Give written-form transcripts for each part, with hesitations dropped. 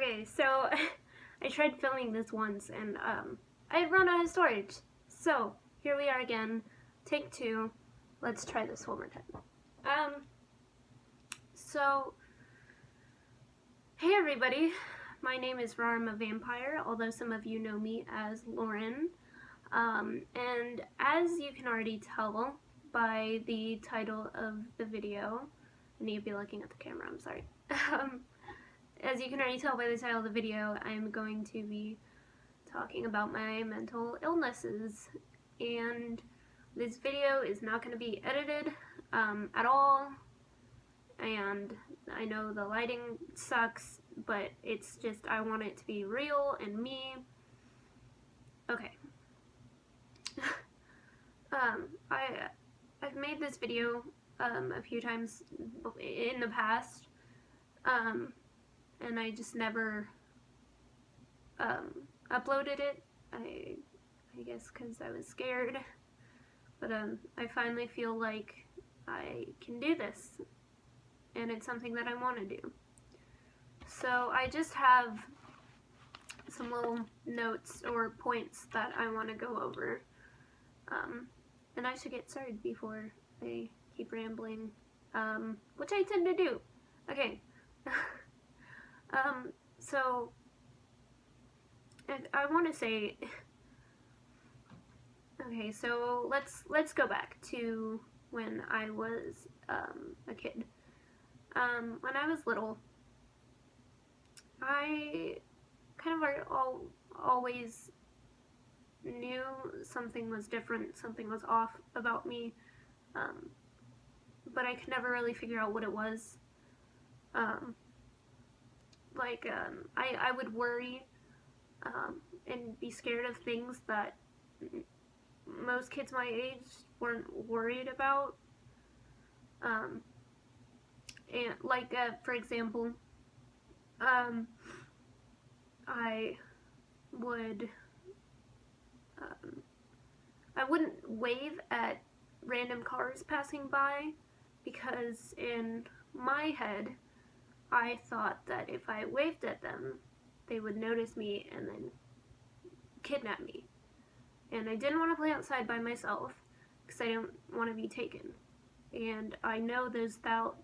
Okay, so I tried filming this once and I had run out of storage. So here we are again, take two. Let's try this one more time. So hey everybody, my name is Rar, a vampire, although some of you know me as Lauren. And as you can already tell by the title of the video, I need to be looking at the camera, I'm sorry. As you can already tell by the title of the video, I'm going to be talking about my mental illnesses, and this video is not going to be edited at all, and I know the lighting sucks, but it's just I want it to be real and me. Okay. I've made this video a few times in the past, and I just never uploaded it, I guess because I was scared, but I finally feel like I can do this, and it's something that I want to do. So I just have some little notes or points that I want to go over, and I should get started before I keep rambling, which I tend to do. Okay. So I want to say, okay, so let's go back to when I was a kid. When I was little, I kind of always knew something was different, something was off about me, but I could never really figure out what it was. I would worry and be scared of things that most kids my age weren't worried about. And for example, I wouldn't wave at random cars passing by, because in my head I thought that if I waved at them, they would notice me and then kidnap me. And I didn't want to play outside by myself because I don't want to be taken. And I know those thoughts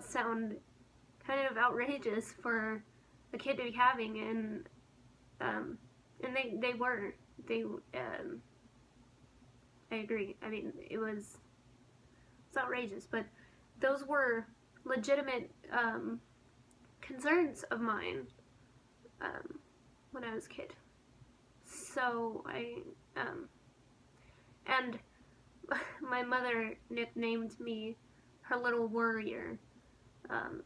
sound kind of outrageous for a kid to be having, and they were. I agree. I mean, it's outrageous, but those were legitimate concerns of mine when I was a kid. So and my mother nicknamed me her little worrier,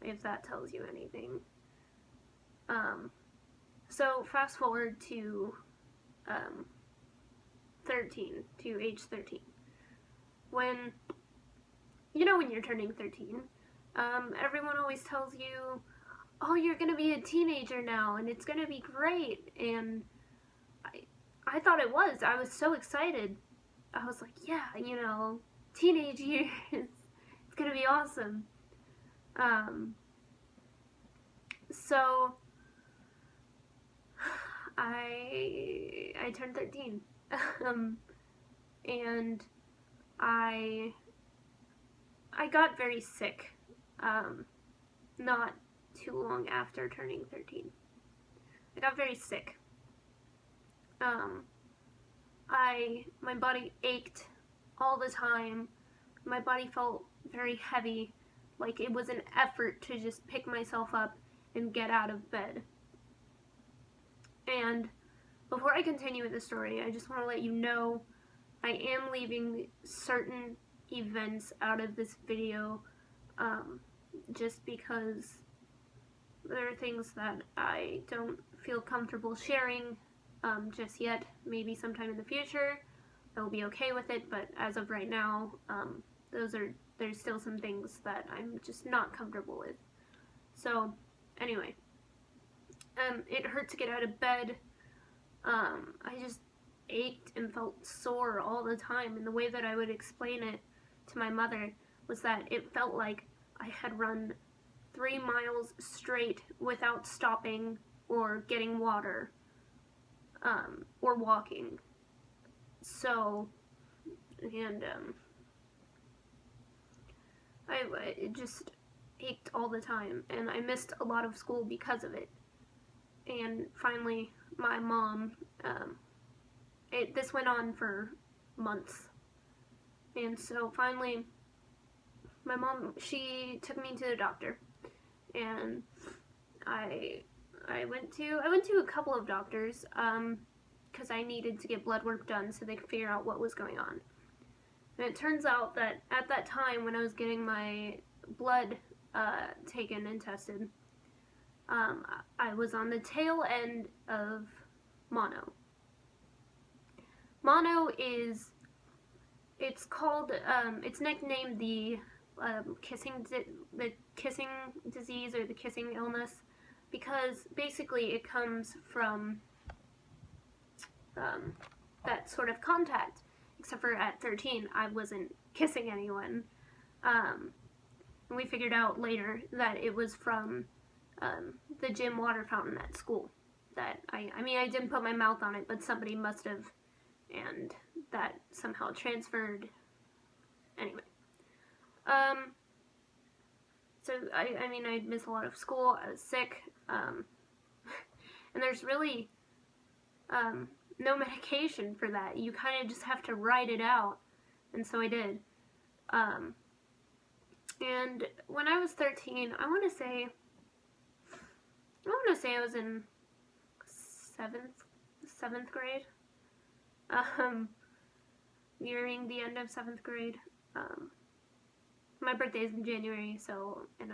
if that tells you anything. So fast forward to 13, to age 13. When you're turning 13, everyone always tells you, oh, you're gonna be a teenager now and it's gonna be great, and I thought it was. I was so excited. I was like, yeah, teenage years, it's gonna be awesome. So I turned 13, and I got very sick, not too long after turning 13. I got very sick. My body ached all the time. My body felt very heavy, like it was an effort to just pick myself up and get out of bed. And before I continue with the story, I just want to let you know I am leaving certain events out of this video, just because there are things that I don't feel comfortable sharing just yet. Maybe sometime in the future I will be okay with it, but as of right now, there's still some things that I'm just not comfortable with. So anyway, it hurt to get out of bed. I just ached and felt sore all the time, and the way that I would explain it to my mother was that it felt like I had run 3 miles straight without stopping or getting water, or walking. So, and it just ached all the time, and I missed a lot of school because of it. And finally, my mom, this went on for months, and so finally, my mom, she took me to the doctor, and I went to a couple of doctors, because I needed to get blood work done so they could figure out what was going on. And it turns out that at that time when I was getting my blood taken and tested, I was on the tail end of mono. Mono is, it's called, it's nicknamed the kissing disease or the kissing illness, because basically it comes from that sort of contact. Except for at 13, I wasn't kissing anyone. And we figured out later that it was from the gym water fountain at school. That I mean, I didn't put my mouth on it, but somebody must have, and that somehow transferred. Anyway. So, I mean, I'd miss a lot of school. I was sick. And there's really no medication for that. You kind of just have to write it out, and so I did. And when I was 13, I want to say I was in seventh grade. Nearing the end of 7th grade. My birthday is in January, so, and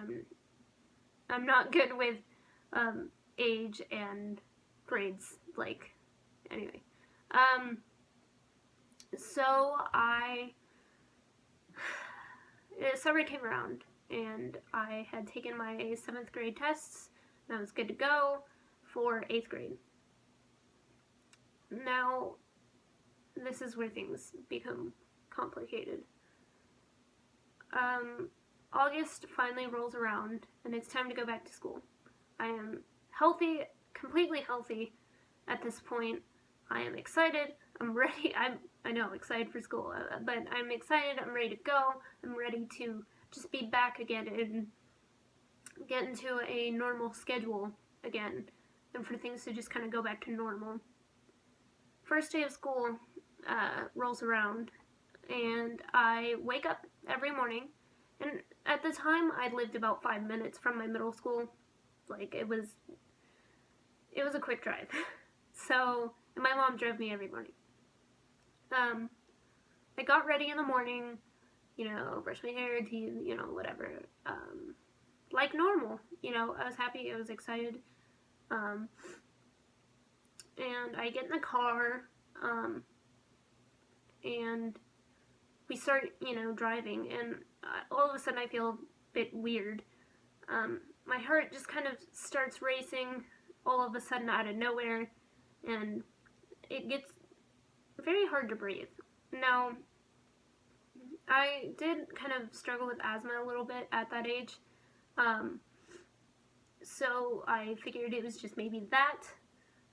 I'm not good with age and grades, like. Anyway, so summer came around, and I had taken my 7th grade tests, and I was good to go for 8th grade. Now, this is where things become complicated. August finally rolls around, and it's time to go back to school. I am healthy, completely healthy at this point. I am excited, I'm ready, I know, excited for school, but I'm excited, I'm ready to go, I'm ready to just be back again and get into a normal schedule again, and for things to just kind of go back to normal. First day of school rolls around, and I wake up every morning, and at the time, I lived about 5 minutes from my middle school. Like, it was a quick drive. So, and my mom drove me every morning. I got ready in the morning, you know, brushed my hair, teeth, you know, whatever. Like normal, you know, I was happy, I was excited. And I get in the car, and we start, you know, driving, and all of a sudden I feel a bit weird. My heart just kind of starts racing all of a sudden out of nowhere, and it gets very hard to breathe. Now, I did kind of struggle with asthma a little bit at that age, so I figured it was just maybe that,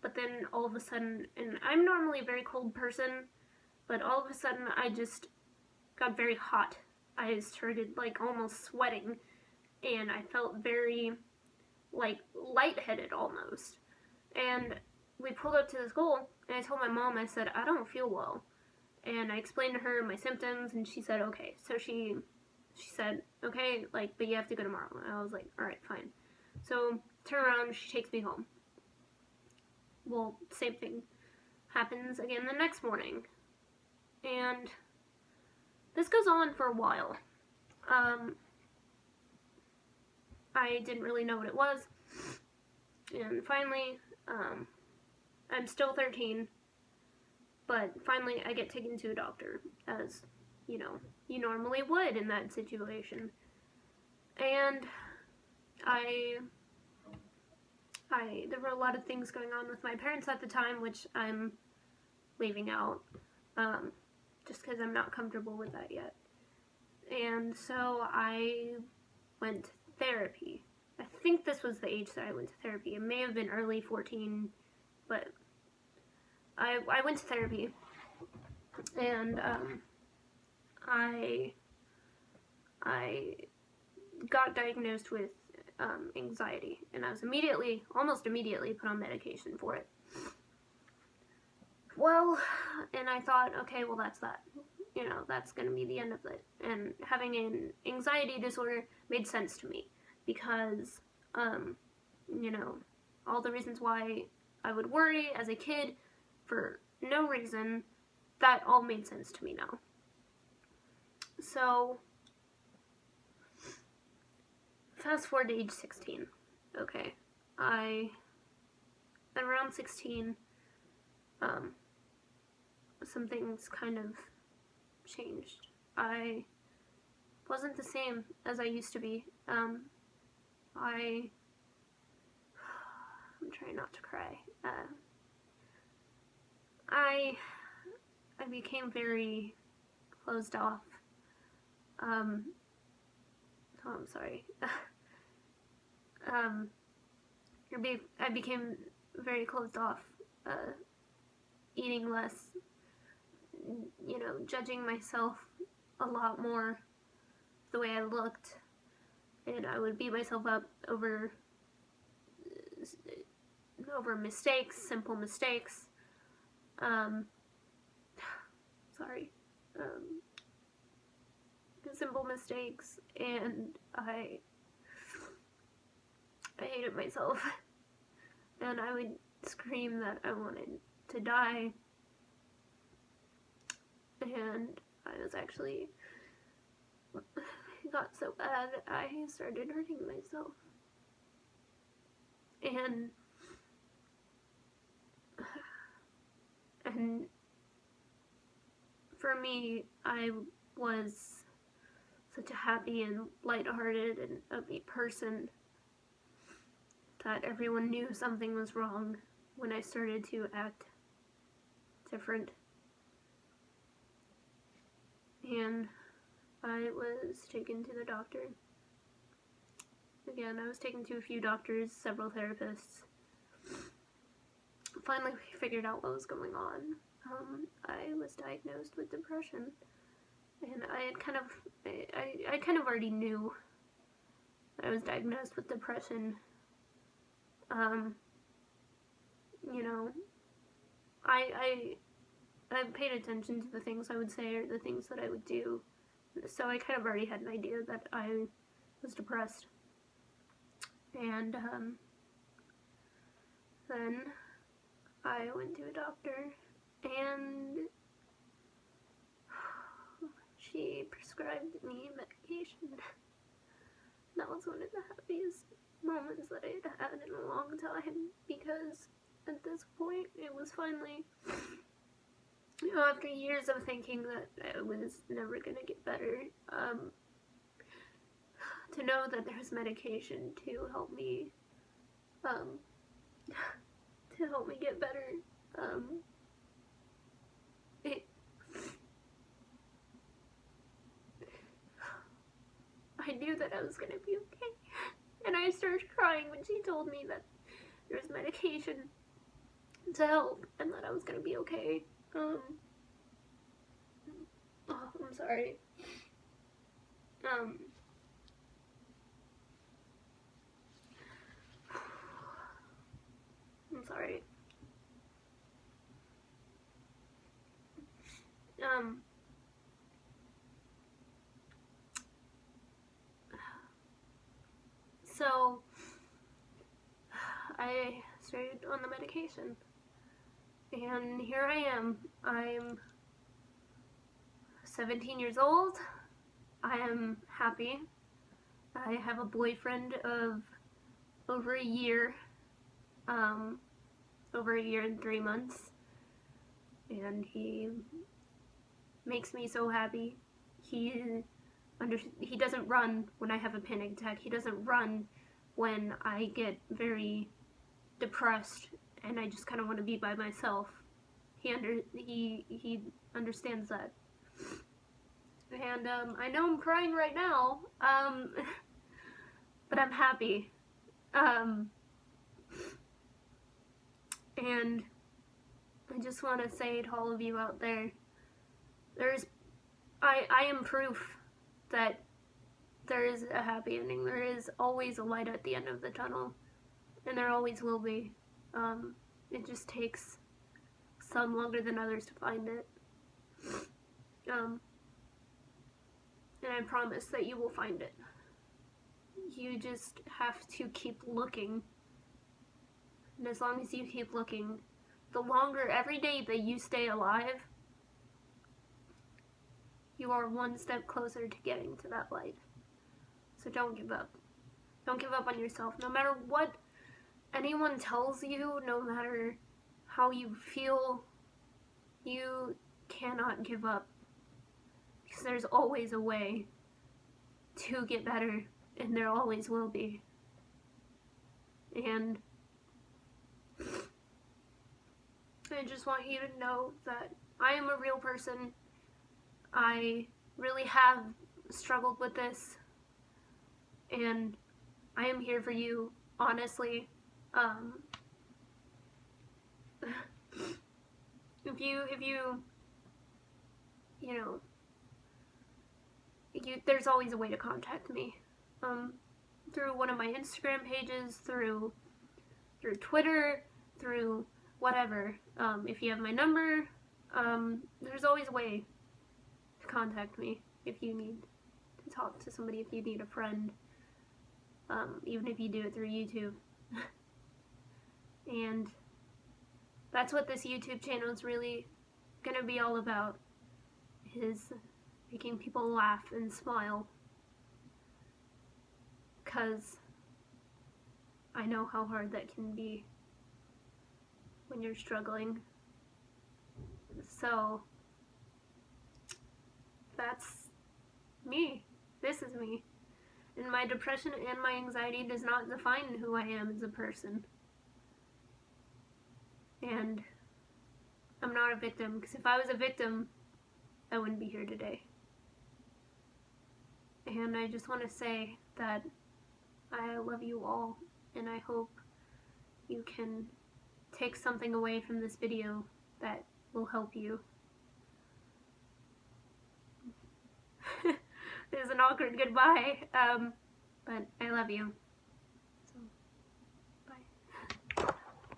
but then all of a sudden, and I'm normally a very cold person, but all of a sudden I just got very hot. I started, like, almost sweating, and I felt very, like, lightheaded almost. And we pulled up to the school, and I told my mom, I said, I don't feel well. And I explained to her my symptoms, and she said, okay. So she said, okay, like, but you have to go tomorrow. And I was like, alright, fine. So, turn around, she takes me home. Well, same thing happens again the next morning. And this goes on for a while. I didn't really know what it was. And finally, I'm still 13, but finally I get taken to a doctor, as, you know, you normally would in that situation. And there were a lot of things going on with my parents at the time, which I'm leaving out, just because I'm not comfortable with that yet. And so I went to therapy. I think this was the age that I went to therapy. It may have been early 14, but I went to therapy, and I got diagnosed with anxiety, and I was almost immediately put on medication for it. Well, and I thought, okay, well, that's that. You know, that's going to be the end of it. And having an anxiety disorder made sense to me because, you know, all the reasons why I would worry as a kid for no reason, that all made sense to me now. So, fast forward to age 16. Okay, around 16, some things kind of changed. I wasn't the same as I used to be. I'm trying not to cry. I became very closed off. Oh, I'm sorry. I became very closed off, eating less, you know, judging myself a lot more the way I looked, and I would beat myself up over mistakes, simple mistakes. Simple mistakes, and I hated myself, and I would scream that I wanted to die, and I was actually, it got so bad, I started hurting myself, and for me, I was such a happy and lighthearted and upbeat person that everyone knew something was wrong when I started to act different. And I was taken to the doctor. Again, I was taken to a few doctors, several therapists. Finally, we figured out what was going on. I was diagnosed with depression, and I kind of already knew that I was diagnosed with depression. You know, I paid attention to the things I would say or the things that I would do, so I kind of already had an idea that I was depressed. And then I went to a doctor, and she prescribed me medication. That was one of the happiest moments that I had had in a long time, because at this point it was finally, you know, after years of thinking that I was never gonna get better, to know that there was medication to help me get better, I knew that I was gonna be okay, and I started crying when she told me that there was medication to help and that I was gonna be okay. Oh, I'm sorry. I'm sorry. So I started on the medication, and here I am. I'm 17 years old. I am happy. I have a boyfriend of over a year and 3 months, and he makes me so happy. He doesn't run when I have a panic attack. He doesn't run when I get very depressed and I just kind of want to be by myself. He understands that. And I know I'm crying right now, but I'm happy. Um, and I just want to say to all of you out there, I am proof that there is a happy ending. There is always a light at the end of the tunnel, and there always will be. It just takes some longer than others to find it. And I promise that you will find it. You just have to keep looking. And as long as you keep looking, the longer every day that you stay alive, you are one step closer to getting to that light. So don't give up. Don't give up on yourself. No matter what anyone tells you, no matter how you feel, you cannot give up. Because there's always a way to get better, and there always will be. And I just want you to know that I am a real person. I really have struggled with this, and I am here for you, honestly. If you know, there's always a way to contact me. Through one of my Instagram pages, through Twitter, through whatever. If you have my number, there's always a way to contact me if you need to talk to somebody, if you need a friend, even if you do it through YouTube. And that's what this YouTube channel is really gonna be all about, is making people laugh and smile. 'Cause I know how hard that can be when you're struggling. So that's me. This is me. And my depression and my anxiety does not define who I am as a person. And I'm not a victim, because if I was a victim, I wouldn't be here today. And I just want to say that I love you all, and I hope you can take something away from this video that will help you. This is an awkward goodbye, but I love you.